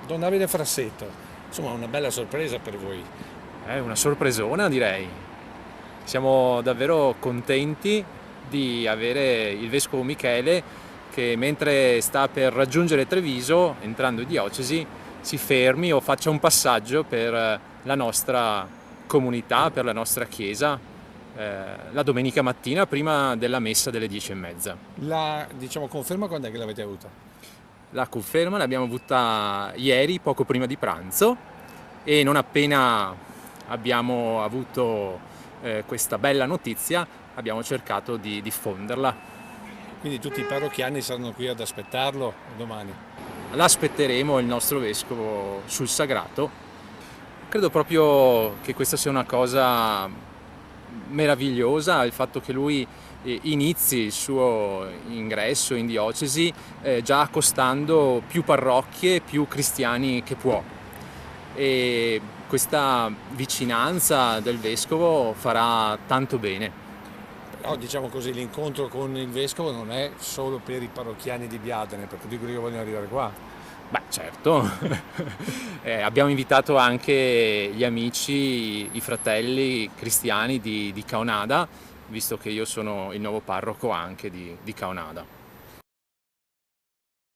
Don Davide Frassetto, insomma una bella sorpresa per voi. È una sorpresona, direi. Siamo davvero contenti di avere il vescovo Michele che mentre sta per raggiungere Treviso, entrando in diocesi, si fermi o faccia un passaggio per la nostra comunità, per la nostra chiesa, la domenica mattina prima della messa delle 10:30. La, diciamo, conferma quando è che l'avete avuta? La conferma l'abbiamo avuta ieri, poco prima di pranzo, e non appena abbiamo avuto questa bella notizia abbiamo cercato di diffonderla. Quindi tutti i parrocchiani saranno qui ad aspettarlo domani. L'aspetteremo il nostro vescovo sul sagrato. Credo proprio che questa sia una cosa meravigliosa, il fatto che lui inizi il suo ingresso in diocesi già accostando più parrocchie, più cristiani che può. E questa vicinanza del vescovo farà tanto bene. Però diciamo così, l'incontro con il vescovo non è solo per i parrocchiani di Biadene, per tutti quelli che vogliono arrivare qua. Beh, certo. Abbiamo invitato anche gli amici, i fratelli cristiani di Caonada, visto che io sono il nuovo parroco anche di Caonada.